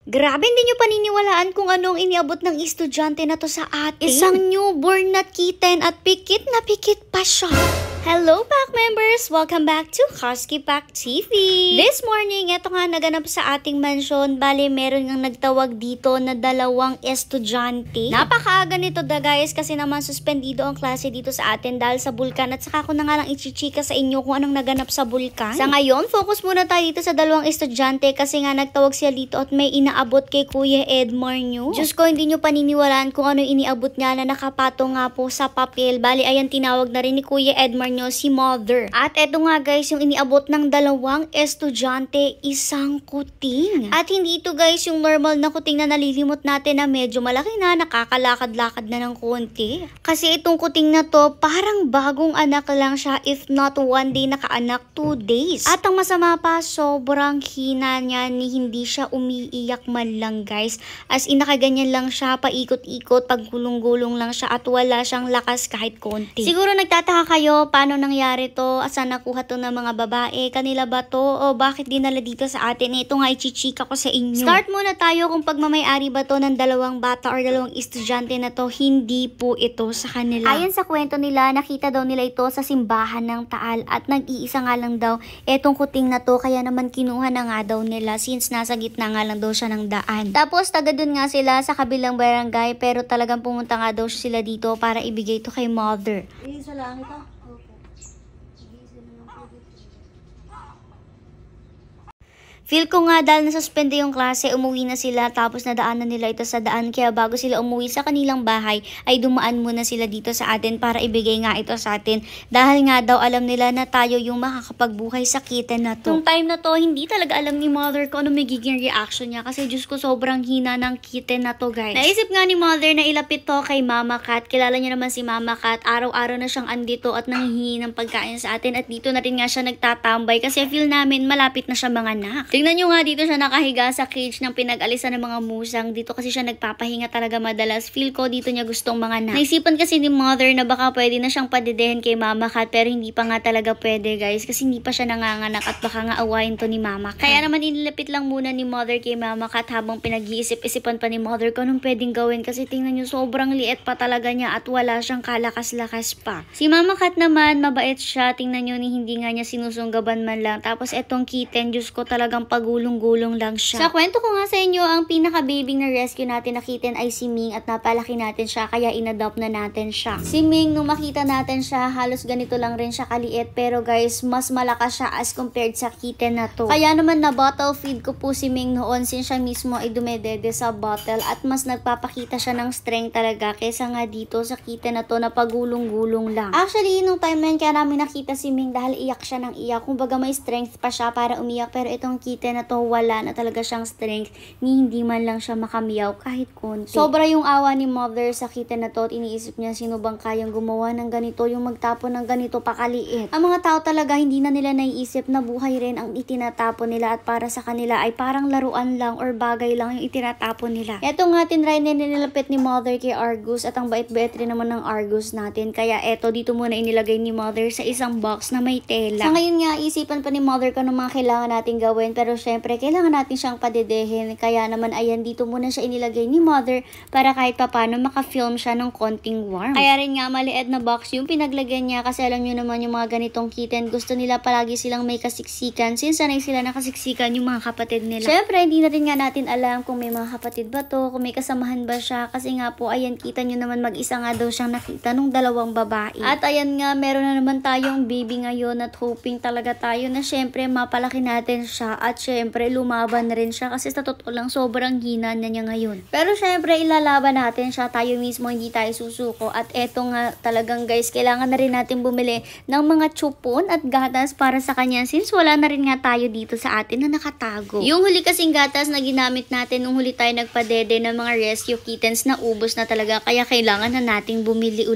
Grabe, hindi nyo paniniwalaan kung anong iniabot ng estudyante na to sa atin. Isang newborn na kitten at pikit na pikit pa siya. Hello, Pack members! Welcome back to Husky Pack TV. This morning, eto nga naganap sa ating mansyon. Bale, meron ngang nagtawag dito na dalawang estudyante. Napakaaga nito guys kasi naman suspendido ang klase dito sa atin dahil sa bulkan. At saka ko na nga lang ichichika sa inyo kung anong naganap sa bulkan. Sa ngayon, focus muna tayo dito sa dalawang estudyante kasi nga nagtawag siya dito at may inaabot kay Kuya Edmar nyo. Diyos ko, hindi nyo paniniwalaan kung ano iniabot niya na nakapatong nga po sa papel. Bali, ayan, tinawag na rin ni Kuya Edmar nyo si Mother. At eto nga guys, yung iniabot ng dalawang estudyante, isang kuting. At hindi ito guys yung normal na kuting na nalilimot natin na medyo malaki na, nakakalakad-lakad na ng konti. Kasi itong kuting na to, parang bagong anak lang siya, if not one day nakaanak, 2 days. At ang masama pa, sobrang hina niya ni hindi siya umiiyak man lang guys. As in, nakaganyan lang siya, paikot-ikot, paggulong-gulong lang siya at wala siyang lakas kahit konti. Siguro nagtataka kayo, paano nangyari to? Asan nakuha to ng mga babae? Kanila ba to? O bakit dinala dito sa atin? Ito nga, ichichika ko sa inyo. Start muna tayo kung pagmamayari ba to ng dalawang bata or dalawang estudyante na to. Hindi po ito sa kanila. Ayon sa kwento nila, nakita daw nila ito sa simbahan ng Taal at nag-iisa nga lang daw etong kuting na to, kaya naman kinuha na nga daw nila since nasa gitna nga lang daw siya ng daan. Tapos taga dun nga sila sa kabilang barangay pero talagang pumunta nga daw sila dito para ibigay to kay Mother. Sa langit ah. Feel ko nga dahil nasuspende yung klase, umuwi na sila tapos nadaanan nila ito sa daan. Kaya bago sila umuwi sa kanilang bahay, ay dumaan muna sila dito sa atin para ibigay nga ito sa atin. Dahil nga daw alam nila na tayo yung makakapagbuhay sa kitten na to. Nung time na to, hindi talaga alam ni Mother kung ano magiging reaction niya. Kasi Diyos ko, sobrang hina ng kitten na to guys. Naisip nga ni Mother na ilapit to kay Mama Cat. Kilala niyo naman si Mama Cat. Araw-araw na siyang andito at nanghihingi ng pagkain sa atin. At dito na rin nga siya nagtatambay kasi feel namin malapit na siya mga anak. Tingnan nyo nga dito siya nakahiga sa cage ng pinag-alisan ng mga musang. Dito kasi siya nagpapahinga talaga madalas. Feel ko dito niya gustong mga anak. Naisipan kasi ni Mother na baka pwede na siyang padedehin kay Mama Cat pero hindi pa nga talaga pwede guys kasi hindi pa siya nanganganak at baka nga awayin to ni Mama Cat. Kaya naman inilapit lang muna ni Mother kay Mama Cat habang pinag-iisip-isipan pa ni Mother kung anong pwedeng gawin kasi tingnan nyo sobrang liit pa talaga niya at wala siyang kalakas-lakas pa. Si Mama Cat naman mabait siya. Tingnan nyo ni hindi nga niya sinusunggaban man lang. Tapos etong kitten, Diyos ko talagang pagulong-gulong lang siya. Sa kwento ko nga sa inyo, ang pinaka-baby na rescue natin na kitten ay si Ming at napalaki natin siya kaya inadopt na natin siya. Si Ming, nung makita natin siya, halos ganito lang rin siya kaliit pero guys, mas malakas siya as compared sa kitten na to. Kaya naman na bottle feed ko po si Ming noon since siya mismo ay dumedede sa bottle at mas nagpapakita siya ng strength talaga kaysa nga dito sa kitten na to na pagulong-gulong lang. Actually, nung time na yun, kaya namin nakita si Ming dahil iyak siya ng iyak. Kumbaga may strength pa siya para umiyak pero itong kitten na to wala na talaga siyang strength ni hindi man lang siya makamiyaw kahit konti. Sobra yung awa ni Mother sa kitten na to at iniisip niya sino bang kayang gumawa ng ganito, yung magtapon ng ganito pakaliit. Ang mga tao talaga hindi na nila naiisip na buhay rin ang itinatapon nila at para sa kanila ay parang laruan lang or bagay lang yung itinatapon nila. Eto nga tinry na nilapit ni Mother kay Argus at ang bait-bait rin naman ng Argus natin kaya eto dito muna inilagay ni Mother sa isang box na may tela. Sa ngayon nga isipan pa ni Mother kung ano mga kailangan natin gawin pero syempre kailangan natin siyang padedehin. Kaya naman ayan dito muna siya inilagay ni Mother para kahit papano makafilm siya ng konting warm. Kaya rin nga maliit na box yung pinaglagyan niya kasi alam nyo naman yung mga ganitong kitten gusto nila palagi silang may kasiksikan since sanay sila nakasiksikan yung mga kapatid nila. Syempre hindi na rin nga natin alam kung may mga kapatid ba to, kung may kasamahan ba siya kasi nga po ayan kita nyo naman mag-isa nga daw siyang nakita nung dalawang babae. At ayan nga meron na naman tayong baby ngayon at hoping talaga tayo na syempre mapalaki natin siya at syempre lumaban na rin siya kasi sa totoo lang sobrang hina na niya ngayon. Pero syempre ilalaban natin siya, tayo mismo hindi tayo susuko at eto nga talagang guys kailangan na rin natin bumili ng mga chupon at gatas para sa kanya since wala na rin nga tayo dito sa atin na nakatago. Yung huli kasing gatas na ginamit natin nung huli tayo nagpadede ng mga rescue kittens na ubos na talaga kaya kailangan na nating bumili ulit.